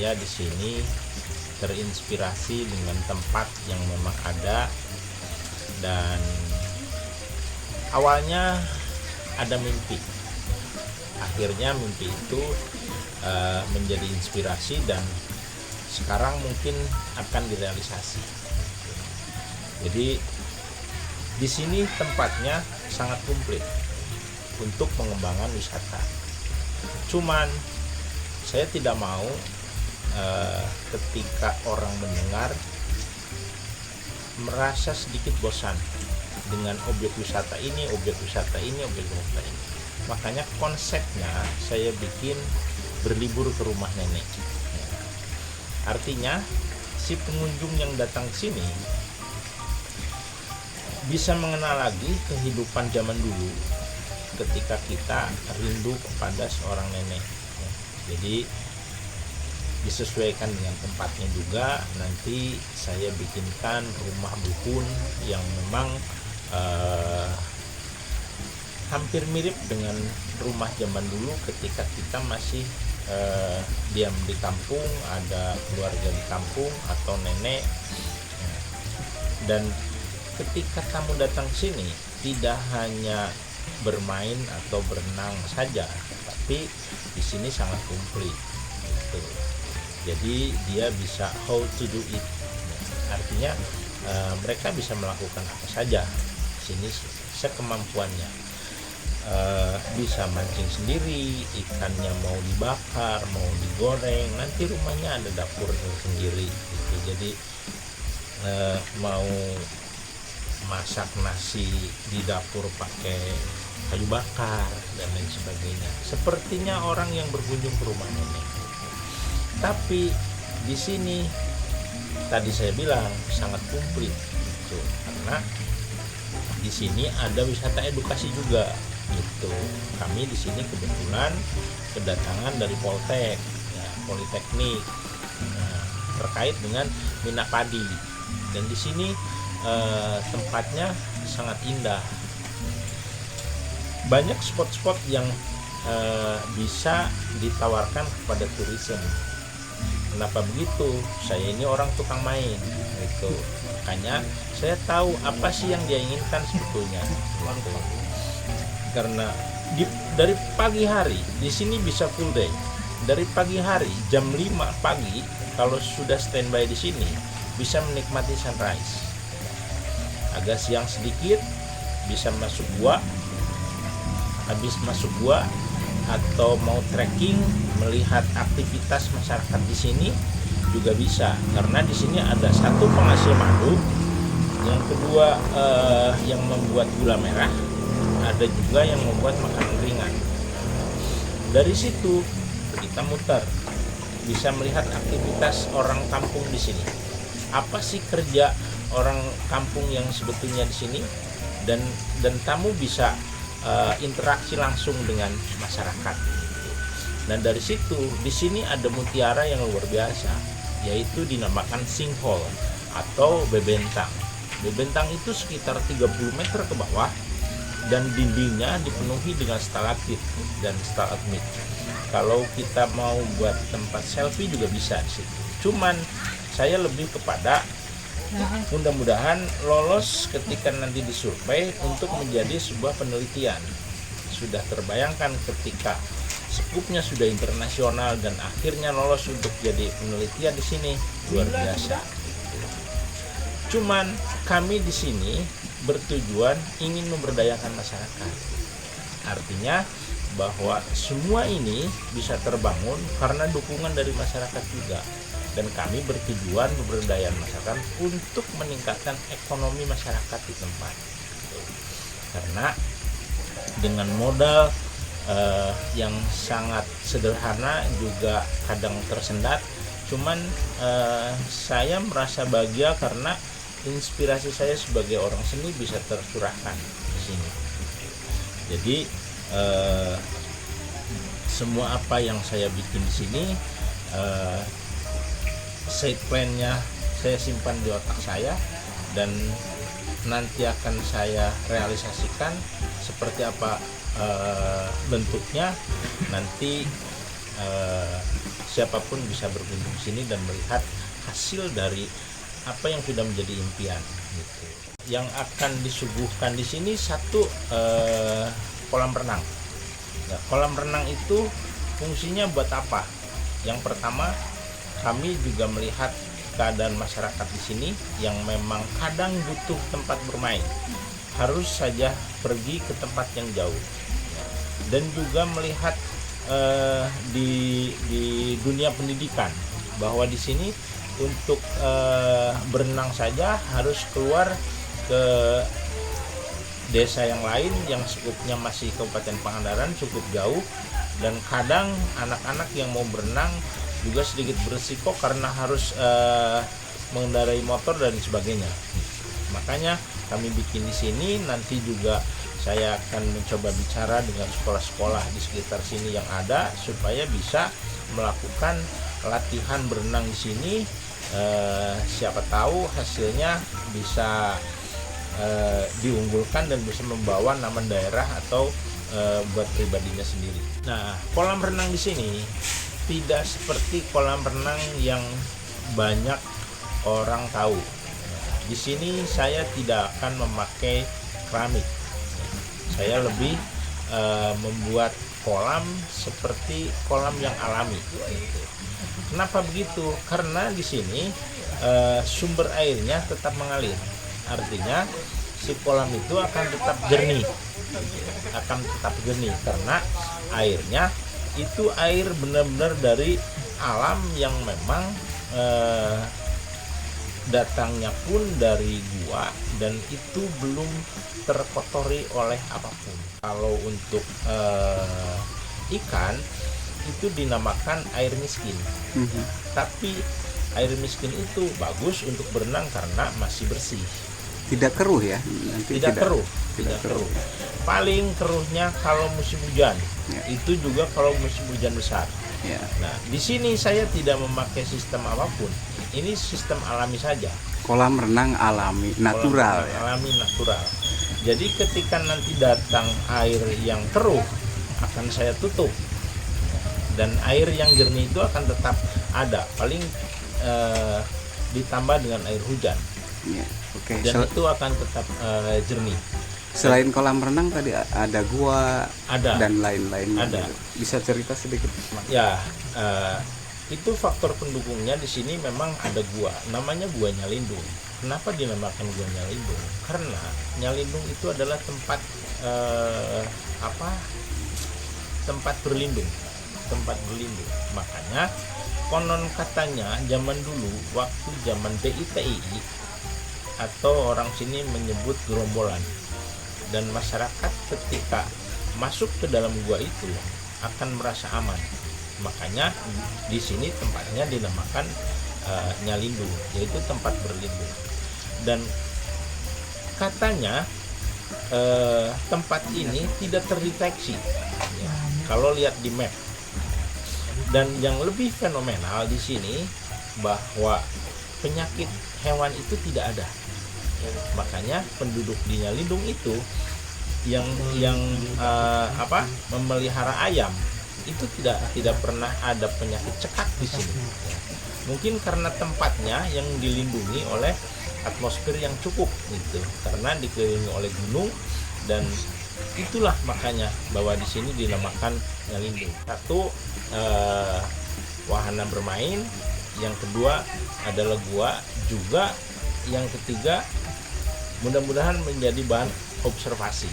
saya di sini terinspirasi dengan tempat yang memang ada, dan awalnya ada mimpi. Akhirnya mimpi itu menjadi inspirasi dan sekarang mungkin akan direalisasi. Jadi di sini tempatnya sangat komplit untuk pengembangan wisata. Cuman saya tidak mau ketika orang mendengar merasa sedikit bosan dengan objek wisata ini, objek wisata ini. Makanya konsepnya saya bikin berlibur ke rumah nenek. Artinya si pengunjung yang datang ke sini bisa mengenal lagi kehidupan zaman dulu ketika kita rindu kepada seorang nenek. Jadi disesuaikan dengan tempatnya juga. Nanti saya bikinkan rumah dusun yang memang hampir mirip dengan rumah zaman dulu ketika kita masih diam di kampung, ada keluarga di kampung atau nenek. Dan ketika tamu datang sini tidak hanya bermain atau berenang saja, tapi di sini sangat komplit. Gitu. Jadi dia bisa how to do it. Artinya mereka bisa melakukan apa saja di sini sekemampuannya. Bisa mancing sendiri, ikannya mau dibakar, mau digoreng, nanti rumahnya ada dapur sendiri gitu. Jadi mau masak nasi di dapur pakai kayu bakar dan lain sebagainya, sepertinya orang yang berkunjung ke rumah nenek. Tapi di sini tadi saya bilang sangat komplit gitu, karena di sini ada wisata edukasi juga gitu. Kami di sini kebetulan kedatangan dari Poltek, ya, Politeknik, terkait dengan minyak padi, dan di sini tempatnya sangat indah. Banyak spot-spot yang bisa ditawarkan kepada turisme. Kenapa begitu? Saya ini orang tukang main gitu. Makanya saya tahu apa sih yang dia inginkan sebetulnya gitu. Karena dari pagi hari di sini bisa full day. Dari pagi hari jam 5 pagi kalau sudah standby di sini bisa menikmati sunrise. Agak siang sedikit bisa masuk gua. Habis masuk gua atau mau trekking melihat aktivitas masyarakat di sini juga bisa, karena di sini ada satu penghasil madu, yang kedua yang membuat gula merah, ada juga yang membuat makanan ringan. Dari situ kita muter, bisa melihat aktivitas orang kampung di sini. Apa sih kerja orang kampung yang sebetulnya di sini, dan tamu bisa interaksi langsung dengan masyarakat. Dan dari situ di sini ada mutiara yang luar biasa, yaitu dinamakan sinkhole atau bebentang. Bebentang itu sekitar 30 meter ke bawah dan dindingnya dipenuhi dengan stalaktit dan stalagmit. Kalau kita mau buat tempat selfie juga bisa di situ. Cuman saya lebih kepada mudah-mudahan lolos ketika nanti disurvei untuk menjadi sebuah penelitian. Sudah terbayangkan ketika skupnya sudah internasional dan akhirnya lolos untuk jadi penelitian di sini, luar biasa. Cuman kami di sini bertujuan ingin memberdayakan masyarakat. Artinya bahwa semua ini bisa terbangun karena dukungan dari masyarakat juga. Dan kami bertujuan pemberdayaan masyarakat untuk meningkatkan ekonomi masyarakat di tempat. Karena dengan modal yang sangat sederhana juga kadang tersendat, cuman saya merasa bahagia karena inspirasi saya sebagai orang seni bisa tercurahkan di sini. Jadi semua apa yang saya bikin di sini, side plan-nya saya simpan di otak saya dan nanti akan saya realisasikan seperti apa bentuknya. Nanti siapapun bisa berkunjung ke sini dan melihat hasil dari apa yang sudah menjadi impian gitu. Yang akan disuguhkan di sini satu kolam renang. Ya, kolam renang itu fungsinya buat apa? Yang pertama, kami juga melihat keadaan masyarakat di sini yang memang kadang butuh tempat bermain, harus saja pergi ke tempat yang jauh. Dan juga melihat di dunia pendidikan bahwa di sini untuk berenang saja harus keluar ke desa yang lain yang skupnya masih Kabupaten Pangandaran, cukup jauh, dan kadang anak-anak yang mau berenang juga sedikit berisiko karena harus mengendarai motor dan sebagainya. Makanya kami bikin di sini. Nanti juga saya akan mencoba bicara dengan sekolah-sekolah di sekitar sini yang ada supaya bisa melakukan latihan berenang di sini. Siapa tahu hasilnya bisa diunggulkan dan bisa membawa nama daerah atau buat pribadinya sendiri. Nah, kolam renang di sini tidak seperti kolam renang yang banyak orang tahu. Di sini saya tidak akan memakai keramik. Saya lebih membuat kolam seperti kolam yang alami. Kenapa begitu? Karena di sini sumber airnya tetap mengalir. Artinya si kolam itu akan tetap jernih, karena airnya itu air benar-benar dari alam yang memang datangnya pun dari gua dan itu belum terkotori oleh apapun. Kalau untuk ikan itu dinamakan air miskin. Tapi air miskin itu bagus untuk berenang karena masih bersih. Tidak keruh ya? Tidak keruh. Paling keruhnya kalau musim hujan. Ya. Itu juga kalau musim hujan besar. Ya. Nah, di sini saya tidak memakai sistem apapun. Ini sistem alami saja. Kolam renang alami, natural. Alami natural. Jadi ketika nanti datang air yang keruh akan saya tutup. Dan air yang jernih itu akan tetap ada. Paling ditambah dengan air hujan. Ya. Oke. Dan itu akan tetap jernih. Selain kolam renang tadi ada gua Ada. dan lain-lain. Ada. Bisa cerita sedikit? Ya, itu faktor pendukungnya di sini memang ada gua. Namanya Gua Nyalindung. Kenapa dinamakan Gua Nyalindung? Karena Nyalindung itu adalah tempat tempat berlindung. Makanya konon katanya zaman dulu waktu zaman DITII atau orang sini menyebut gerombolan, dan masyarakat ketika masuk ke dalam gua itu akan merasa aman. Makanya di sini tempatnya dinamakan Nyalindung, yaitu tempat berlindung. Dan katanya tempat ini tidak terdeteksi ya, kalau lihat di map. Dan yang lebih fenomenal di sini bahwa penyakit hewan itu tidak ada. Makanya penduduk di Nyalindung itu yang memelihara ayam itu tidak pernah ada penyakit cekak di sini. Mungkin karena tempatnya yang dilindungi oleh atmosfer yang cukup gitu, karena dikelilingi oleh gunung, dan itulah makanya bahwa di sini dinamakan Nyalindung. Satu, wahana bermain, yang kedua adalah gua, juga yang ketiga mudah-mudahan menjadi bahan observasi.